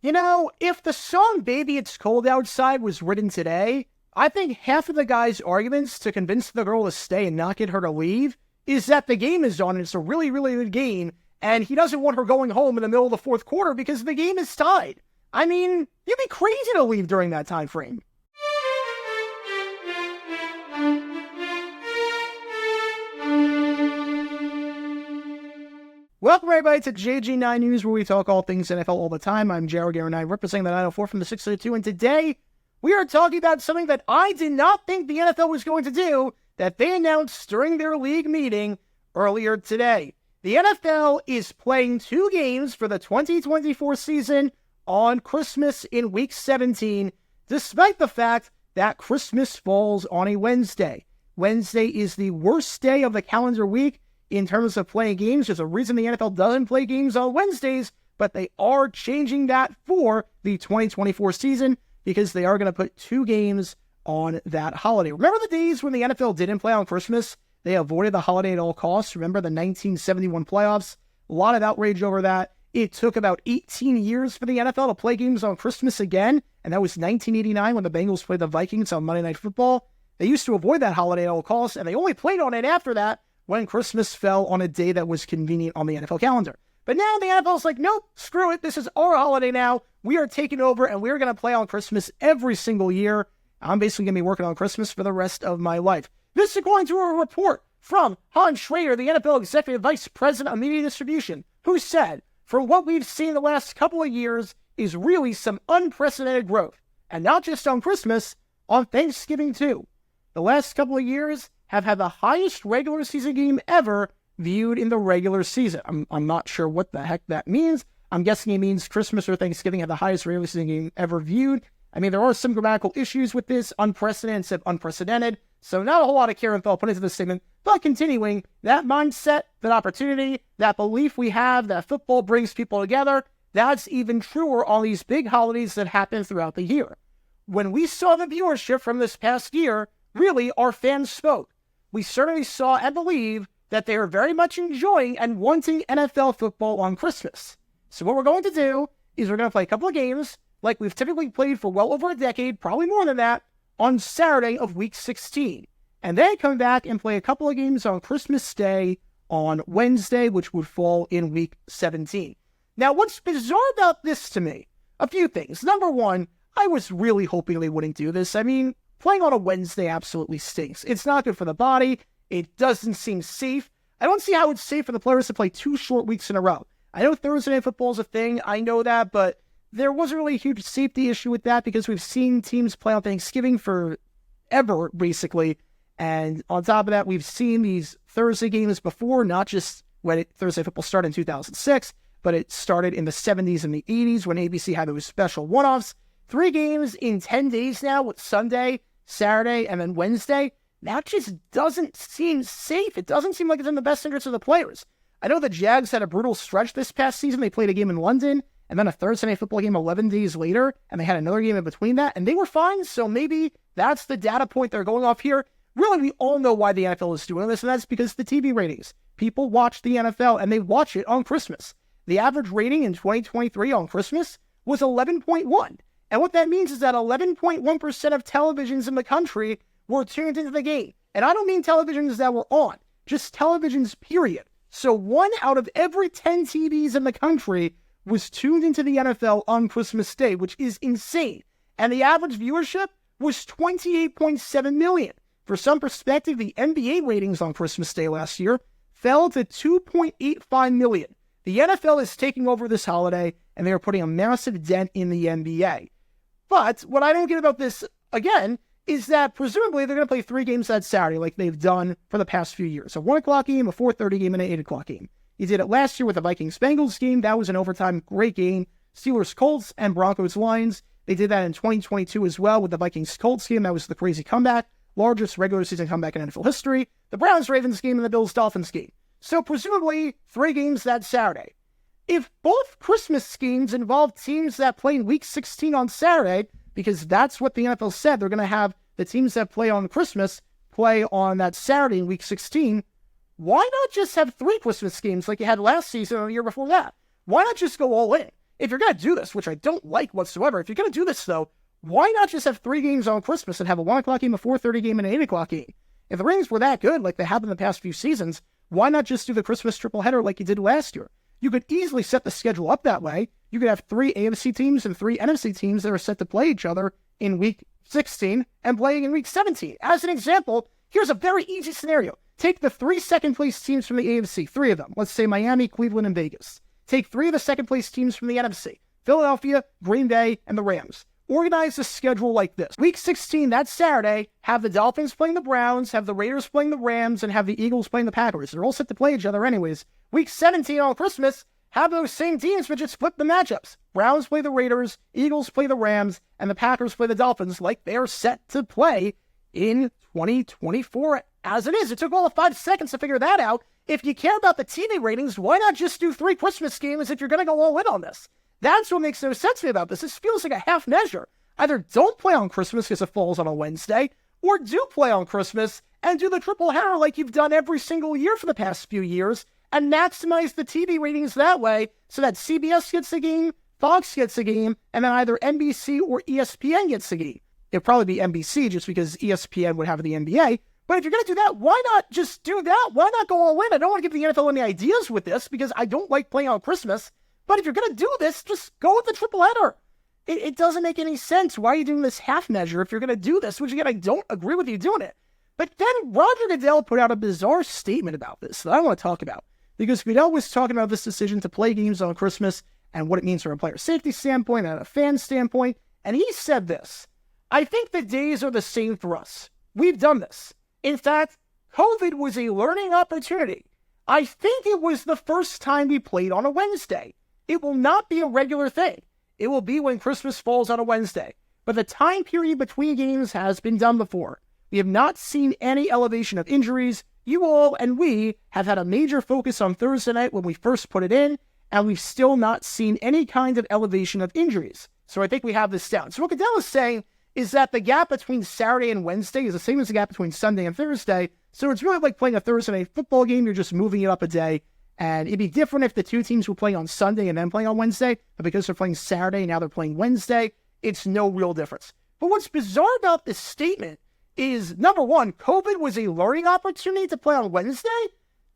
You know, if the song Baby It's Cold Outside was written today, I think half of the guy's arguments to convince the girl to stay and not get her to leave is that the game is on and it's a really, really good game, and he doesn't want her going home in the middle of the fourth quarter because the game is tied. I mean, you'd be crazy to leave during that time frame. Welcome, everybody, to JG9 News, where we talk all things NFL all the time. I'm Jared Garrett, representing the 904 from the 602, and today we are talking about something that I did not think the NFL was going to do, that they announced during their league meeting earlier today. The NFL is playing 2 games for the 2024 season on Christmas in Week 17, despite the fact that Christmas falls on a Wednesday. Wednesday is the worst day of the calendar week in terms of playing games. There's a reason the NFL doesn't play games on Wednesdays, but they are changing that for the 2024 season because they are going to put 2 games on that holiday. Remember the days when the NFL didn't play on Christmas? They avoided the holiday at all costs. Remember the 1971 playoffs? A lot of outrage over that. It took about 18 years for the NFL to play games on Christmas again, and that was 1989 when the Bengals played the Vikings on Monday Night Football. They used to avoid that holiday at all costs, and they only played on it after that when Christmas fell on a day that was convenient on the NFL calendar. But now the NFL's like, nope, screw it. This is our holiday now. We are taking over, and we're going to play on Christmas every single year. I'm basically going to be working on Christmas for the rest of my life. This is according to a report from Hans Schrader, the NFL Executive Vice President of Media Distribution, who said, for what we've seen the last couple of years is really some unprecedented growth. And not just on Christmas, on Thanksgiving too. The last couple of years have had the highest regular season game ever viewed in the regular season. I'm not sure what the heck that means. I'm guessing it means Christmas or Thanksgiving had the highest regular season game ever viewed. I mean, there are some grammatical issues with this. Unprecedented instead of unprecedented. So not a whole lot of care and thought put into this statement. But continuing, that mindset, that opportunity, that belief we have that football brings people together, that's even truer on these big holidays that happen throughout the year. When we saw the viewership from this past year, really, our fans spoke. We certainly saw and believe that they are very much enjoying and wanting NFL football on Christmas. So what we're going to do is we're going to play a couple of games like we've typically played for well over a decade, probably more than that, on Saturday of Week 16. And then come back and play a couple of games on Christmas Day on Wednesday, which would fall in Week 17. Now, what's bizarre about this to me? A few things. Number one, I was really hoping they wouldn't do this. I mean, playing on a Wednesday absolutely stinks. It's not good for the body. It doesn't seem safe. I don't see how it's safe for the players to play 2 short weeks in a row. I know Thursday Night Football is a thing. I know that, but there wasn't really a huge safety issue with that because we've seen teams play on Thanksgiving forever, basically. And on top of that, we've seen these Thursday games before, not just when Thursday Football started in 2006, but it started in the 70s and the 80s when ABC had those special one-offs. 3 games in 10 days now with Sunday, Saturday, and then Wednesday. That just doesn't seem safe. It doesn't seem like it's in the best interest of the players. I know the Jags had a brutal stretch this past season. They played a game in London and then a Thursday Night Football game 11 days later, and they had another game in between that, and they were fine. So maybe that's the data point they're going off here. Really, we all know why the NFL is doing this, and that's because the TV ratings. People watch the NFL, and they watch it on Christmas. The average rating in 2023 on Christmas was 11.1. And what that means is that 11.1% of televisions in the country were tuned into the game. And I don't mean televisions that were on, just televisions, period. So 1 out of every 10 TVs in the country was tuned into the NFL on Christmas Day, which is insane. And the average viewership was 28.7 million. For some perspective, the NBA ratings on Christmas Day last year fell to 2.85 million. The NFL is taking over this holiday, and they are putting a massive dent in the NBA. But what I don't get about this, again, is that presumably they're going to play 3 games that Saturday like they've done for the past few years. A 1 o'clock game, a 4:30 game, and an 8 o'clock game. You did it last year with the Vikings-Bengals game. That was an overtime great game. Steelers-Colts and Broncos-Lions. They did that in 2022 as well with the Vikings-Colts game. That was the crazy comeback. Largest regular season comeback in NFL history. The Browns-Ravens game and the Bills-Dolphins game. So presumably 3 games that Saturday. If both Christmas games involve teams that play in Week 16 on Saturday, because that's what the NFL said, they're going to have the teams that play on Christmas play on that Saturday in Week 16, why not just have 3 Christmas games like you had last season or the year before that? Why not just go all in? If you're going to do this, which I don't like whatsoever, if you're going to do this, though, why not just have 3 games on Christmas and have a 1 o'clock game, a 4:30 game, and an 8 o'clock game? If the ratings were that good, like they have in the past few seasons, why not just do the Christmas triple header like you did last year? You could easily set the schedule up that way. You could have 3 AFC teams and 3 NFC teams that are set to play each other in Week 16 and playing in Week 17. As an example, here's a very easy scenario. Take the 3 second-place teams from the AFC, 3 of them. Let's say Miami, Cleveland, and Vegas. Take 3 of the second-place teams from the NFC, Philadelphia, Green Bay, and the Rams. Organize the schedule like this. Week 16, that Saturday, have the Dolphins playing the Browns, have the Raiders playing the Rams, and have the Eagles playing the Packers. They're all set to play each other anyways. Week 17 on Christmas, have those same teams, but just flip the matchups. Browns play the Raiders, Eagles play the Rams, and the Packers play the Dolphins like they're set to play in 2024 as it is. It took all of 5 seconds to figure that out. If you care about the TV ratings, why not just do 3 Christmas games if you're going to go all in on this? That's what makes no sense to me about this. This feels like a half measure. Either don't play on Christmas because it falls on a Wednesday, or do play on Christmas and do the triple header like you've done every single year for the past few years and maximize the TV ratings that way so that CBS gets a game, Fox gets a game, and then either NBC or ESPN gets a game. It'd probably be NBC just because ESPN would have the NBA. But if you're going to do that, why not just do that? Why not go all in? I don't want to give the NFL any ideas with this because I don't like playing on Christmas. But if you're going to do this, just go with the triple header. It doesn't make any sense. Why are you doing this half measure if you're going to do this? Which, again, I don't agree with you doing it. But then Roger Goodell put out a bizarre statement about this that I want to talk about. Because Goodell was talking about this decision to play games on Christmas and what it means from a player safety standpoint and a fan standpoint. And he said this: I think the days are the same for us. We've done this. In fact, COVID was a learning opportunity. I think it was the first time we played on a Wednesday. It will not be a regular thing. It will be when Christmas falls on a Wednesday. But the time period between games has been done before. We have not seen any elevation of injuries. You all and we have had a major focus on Thursday night when we first put it in, and we've still not seen any kind of elevation of injuries. So I think we have this down. So what Goodell is saying is that the gap between Saturday and Wednesday is the same as the gap between Sunday and Thursday. So it's really like playing a Thursday night football game. You're just moving it up a day. And it'd be different if the 2 teams were playing on Sunday and then playing on Wednesday. But because they're playing Saturday, now they're playing Wednesday, it's no real difference. But what's bizarre about this statement is, number one, COVID was a learning opportunity to play on Wednesday?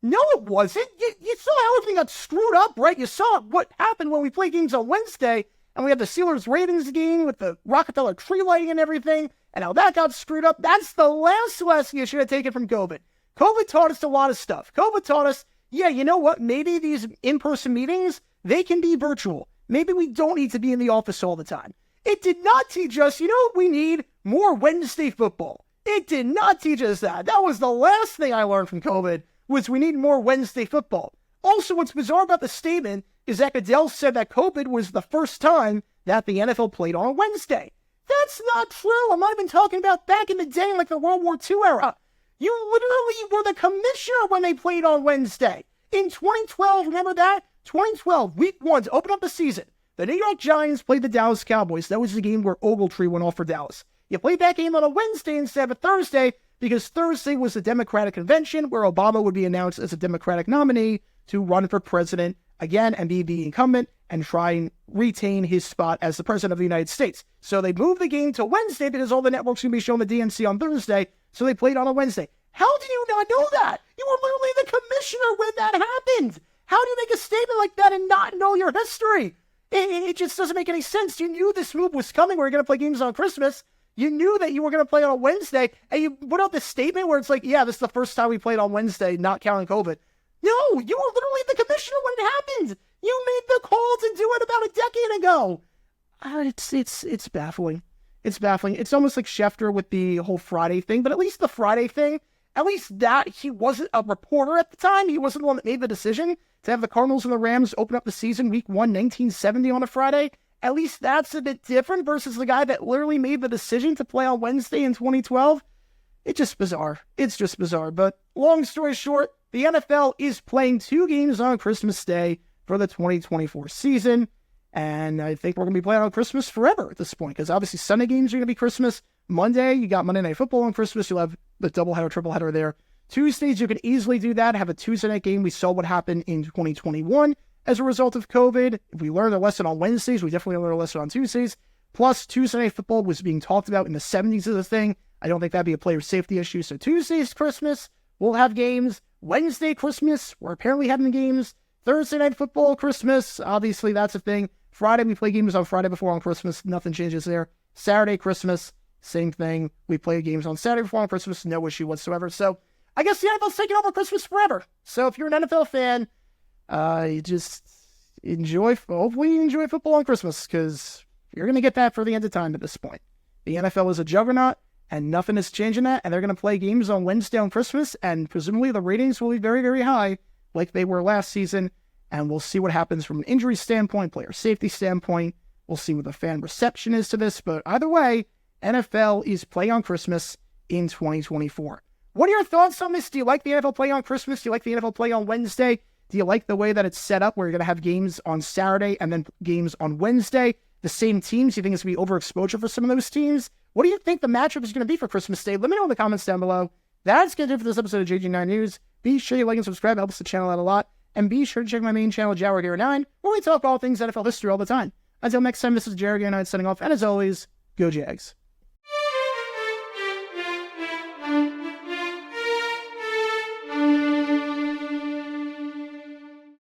No, it wasn't. You saw how everything got screwed up, right? You saw what happened when we play games on Wednesday, and we had the Steelers Ravens game with the Rockefeller tree lighting and everything, and how that got screwed up. That's the last lesson you should have taken from COVID. COVID taught us a lot of stuff. COVID taught us, yeah, you know what? Maybe these in-person meetings, they can be virtual. Maybe we don't need to be in the office all the time. It did not teach us, you know what we need? More Wednesday football. It did not teach us that. That was the last thing I learned from COVID, was we need more Wednesday football. Also, what's bizarre about the statement is that Goodell said that COVID was the first time that the NFL played on a Wednesday. That's not true. I'm not even talking about back in the day, like the World War II era. You literally were the commissioner when they played on Wednesday. In 2012, remember that? 2012, week 1 to open up the season. The New York Giants played the Dallas Cowboys. That was the game where Ogletree went off for Dallas. You played that game on a Wednesday instead of a Thursday because Thursday was the Democratic convention where Obama would be announced as a Democratic nominee to run for president again and be the incumbent and try and retain his spot as the president of the United States. So they moved the game to Wednesday because all the networks are going to be showing the DNC on Thursday, so they played on a Wednesday. How did you not know that? You were literally the commissioner when that happened. How do you make a statement like that and not know your history? It just doesn't make any sense. You knew this move was coming where you're going to play games on Christmas. You knew that you were going to play on a Wednesday, and you put out this statement where it's like, yeah, this is the first time we played on Wednesday, not counting COVID. No, you were literally the commissioner when it happened. You made the call to do it about a decade ago. It's baffling. It's baffling. It's almost like Schefter with the whole Friday thing, but at least the Friday thing, at least that he wasn't a reporter at the time. He wasn't the one that made the decision to have the Cardinals and the Rams open up the season week 1, 1970 on a Friday. At least that's a bit different versus the guy that literally made the decision to play on Wednesday in 2012. It's just bizarre. It's just bizarre. But long story short, the NFL is playing 2 games on Christmas Day for the 2024 season. And I think we're going to be playing on Christmas forever at this point, because obviously Sunday games are going to be Christmas. Monday, you got Monday Night Football on Christmas. You'll have the doubleheader, tripleheader there. Tuesdays, you can easily do that. Have a Tuesday night game. We saw what happened in 2021. as a result of COVID. If we learned a lesson on Wednesdays, we definitely learned a lesson on Tuesdays. Plus, Tuesday Night Football was being talked about in the 70s of the thing. I don't think that'd be a player safety issue. So Tuesday's Christmas, we'll have games. Wednesday Christmas, we're apparently having games. Thursday Night Football Christmas, obviously that's a thing. Friday, we play games on Friday before on Christmas. Nothing changes there. Saturday Christmas, same thing. We play games on Saturday before on Christmas. No issue whatsoever. So I guess the NFL's taking over Christmas forever. So if you're an NFL fan, you just hopefully you enjoy football on Christmas, because you're going to get that for the end of time at this point. The NFL is a juggernaut, and nothing is changing that, and they're going to play games on Wednesday on Christmas, and presumably the ratings will be very, very high, like they were last season, and we'll see what happens from an injury standpoint, player safety standpoint. We'll see what the fan reception is to this, but either way, NFL is playing on Christmas in 2024. What are your thoughts on this? Do you like the NFL play on Christmas? Do you like the NFL play on Wednesday? Do you like the way that it's set up, where you're going to have games on Saturday and then games on Wednesday? The same teams? Do you think it's going to be overexposure for some of those teams? What do you think the matchup is going to be for Christmas Day? Let me know in the comments down below. That's going to do it for this episode of JG9 News. Be sure you like and subscribe. It helps the channel out a lot. And be sure to check my main channel, JaguarGamer9, where we talk all things NFL history all the time. Until next time, this is JaguarGamer9 signing off. And as always, go Jags.